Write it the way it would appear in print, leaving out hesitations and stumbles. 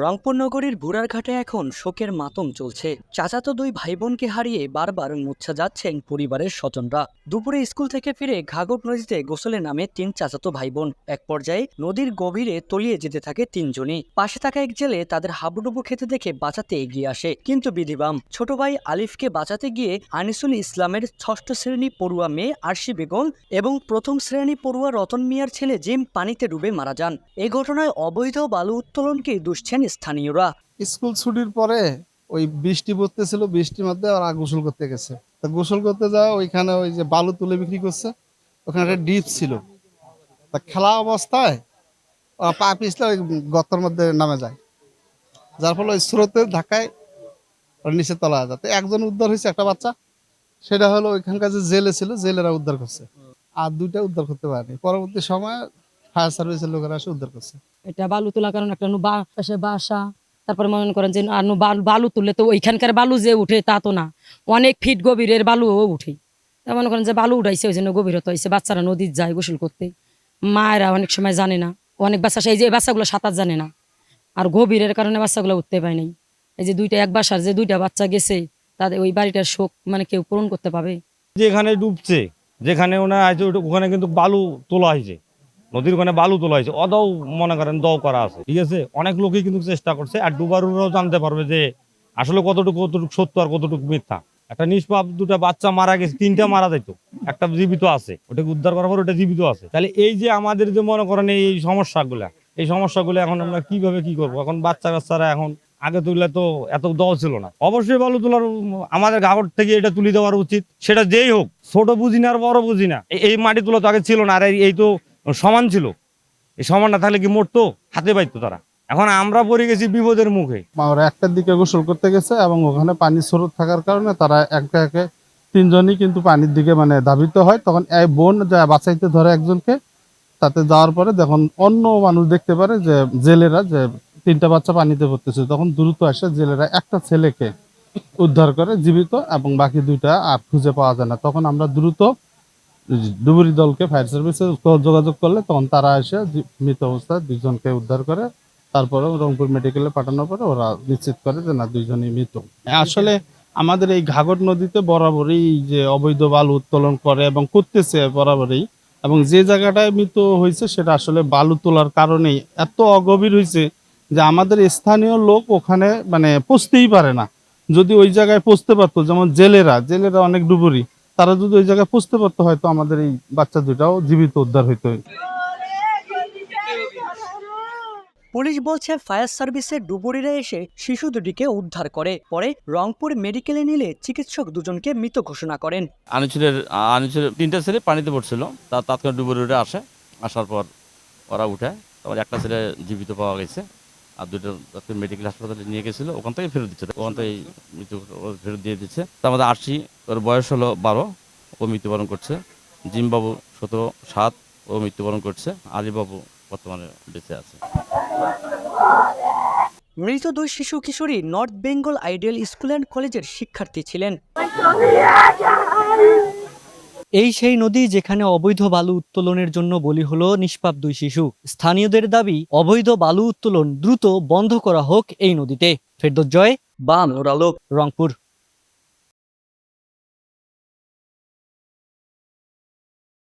রংপুর নগরীর বুড়ারঘাটে এখন শোকের মাতম চলছে। চাচাতো দুই ভাই বোনকে হারিয়ে বারবার মুচ্ছা যাচ্ছেন পরিবারের স্বজনরা। দুপুরে স্কুল থেকে ফিরে ঘাঘট নদীতে গোসলে নামে তিন চাচাতো ভাই বোন। এক পর্যায়ে নদীর গভীরে তলিয়ে যেতে থাকে তিনজনই। পাশে থাকা এক জেলে তাদের হাবুডুবু খেতে দেখে বাঁচাতে এগিয়ে আসে, কিন্তু বিধিবাম। ছোট ভাই আলিফকে বাঁচাতে গিয়ে আনিসুল ইসলামের ষষ্ঠ শ্রেণী পড়ুয়া মেয়ে আরশি বেগম এবং প্রথম শ্রেণী পড়ুয়া রতন মিয়ার ছেলে জিম পানিতে ডুবে মারা যান। এই ঘটনায় অবৈধ বালু উত্তোলনকে দুষছেন স্থানীয়রা। স্কুল ছুটির পরে ওই বৃষ্টি পড়তেছিল, বৃষ্টির মধ্যে ওরা গোসল করতে গেছে। তা গোসল করতে যাওয়া ওইখানে ওই যে বালু তুলে বিক্রি করছে, ওখানে একটা ডিপ ছিল। তা খেলা অবস্থায় ওরা পা পিছলে ওই গর্তের মধ্যে নামে যায়, যার ফলে ওই স্রোতের ধাক্কায় ওরা নিচে তলা যায়। তো একজন উদ্ধার হয়েছে, একটা বাচ্চা, সেটা হলো ওইখানকার যে জেলে ছিল, জেলেরা উদ্ধার করছে। আর দুইটা উদ্ধার করতে পারেনি। পরবর্তী সময় ফায়ার সার্ভিসের লোকেরা এসে উদ্ধার করছে। এটা বালু তোলার কারণে একটা পাশে বাসা, তারপরে মনে করেন যে আর বালু তুললে তো ওইখানকার বালু যে উঠে তা তো না, অনেক ফিট গভীরের বালুও উঠে। তা মনে করেন যে বালু উঠাইছে, ওই জন্য গভীরতা হয়েছে। বাচ্চারা নদীর যায় গোসল করতে, মায়েরা অনেক সময় জানে না, অনেক বাচ্চা এই যে বাচ্চাগুলো সাঁতার জানে না, আর গভীরের কারণে বাচ্চাগুলো উঠতে পায় নাই। এই যে এক বাসার যে দুইটা বাচ্চা গেছে, তাদের ওই বাড়িটার শোক মানে কেউ পূরণ করতে পারবে। যেখানে ডুবছে, যেখানে ওনার আছে ওখানে কিন্তু বালু তোলা হয়েছে, নদীর ওখানে বালু তোলা হয়েছে, অদাও মনে করেন দাও করা আছে, ঠিক আছে। অনেক লোকই কিন্তু চেষ্টা করছে, আর ডুবারুরাও জানতে পারবে যে আসলে কতটুকু সত্য আর কতটুকু মিথ্যা। একটা নিষ্পাপ দুটা বাচ্চা মারা গেছে, তিনটা মারা যাইত, একটা জীবিত আছে, ওটাকে উদ্ধার করার পর ওটা জীবিত আছে। তাহলে এই যে আমাদের যে মনে করেন এই সমস্যাগুলো এখন আমরা কিভাবে কি করবো? এখন বাচ্চারা এখন আগে তুললে তো এত দল ছিল না। অবশ্যই বালু তোলার আমাদের ঘাঘট থেকে এটা তুলে দেওয়ার উচিত, সেটা যেই হোক, ছোট বুঝি না আর বড় বুঝি না। এই মাটি তোলা তো আগে ছিল না, আর এই তো সমান ছিল। এই সমান না থাকলে কি মরতো? হাতে পাইতো তারা। এখন আমরা পড়ে গেছি বিপদের মুখে। ওরা একটার দিকে গোসল করতে গেছে এবং ওখানে পানির স্রোত থাকার কারণে তারা একে একে তিনজনই কিন্তু পানির দিকে মানে ধাবিত হয়। তখন এই বোন যা বাঁচাইতে ধরে একজনকে, তাতে যাওয়ার পরে যখন অন্য মানুষ দেখতে পারে যে জেলেরা যে তিনটা বাচ্চা পানিতে পড়তেছে, তখন দ্রুত আসে জেলেরা একটা ছেলেকে উদ্ধার করে জীবিত, এবং বাকি দুইটা আর খুঁজে পাওয়া যায় না। তখন আমরা দ্রুত ডুবুরি দলকে ফায়ার সার্ভিসে যোগাযোগ করলে তখন তারা এসে মৃত অবস্থায় দুইজনকে উদ্ধার করে। তারপরে রংপুর মেডিকেলে পাঠানোর পরে ওরা নিশ্চিত করে যে না, দুইজনই মৃত। আসলে আমাদের এই ঘাঘট নদীতে বরাবরই যে অবৈধ বালু উত্তোলন করে এবং করতেছে বরাবরই, এবং যে জায়গাটায় মৃত হয়েছে সেটা আসলে বালু তোলার কারণেই এত অগভীর হয়েছে যে আমাদের স্থানীয় লোক ওখানে মানে পৌঁছতেই পারে না। যদি ওই জায়গায় পৌঁছতে পারতো, যেমন জেলেরা অনেক ডুবুরি, তারা যদি ওই জায়গায় পৌঁছতে পারতো, হয়তো আমাদের এই বাচ্চা দুটাও জীবিত উদ্ধার হইতো। পুলিশ বলছে ফায়ার সার্ভিসের ডুবুরিরা এসে শিশু দুটিকে উদ্ধার করে, পরে রংপুর মেডিকেলে নিলে চিকিৎসক দুজনকে মৃত ঘোষণা করেন। আনিসুলের তিনটা ছেলে পানিতে পড়ছিল, তার তাৎক্ষণিক ডুবুরিরা আসার পর ওরা উঠে, তারপর একটা ছেলে জীবিত পাওয়া গেছে, আর দুটো মেডিকেল হাসপাতালে নিয়ে গেছিল, ওখান থেকে ফেরত দিচ্ছে, ওখান থেকে মৃত্যু ফেরত দিয়ে দিচ্ছে। তার মধ্যে আরশি, ওর বয়স হলো 12, ও মৃত্যুবরণ করছে। জিমবাবু 17, ও মৃত্যুবরণ করছে। আলিবাবু বর্তমানে বেঁচে আছে। মৃত দুই শিশু কিশোরী North Bengal Ideal School and কলেজের শিক্ষার্থী ছিলেন। এই সেই নদী যেখানে অবৈধ বালু উত্তোলনের জন্য বলি হলো নিষ্পাপ দুই শিশু। স্থানীয়দের দাবি, অবৈধ বালু উত্তোলন দ্রুত বন্ধ করা হোক এই নদীতে। ফেরদৌস জয়, বাম ওর আলোক, রংপুর।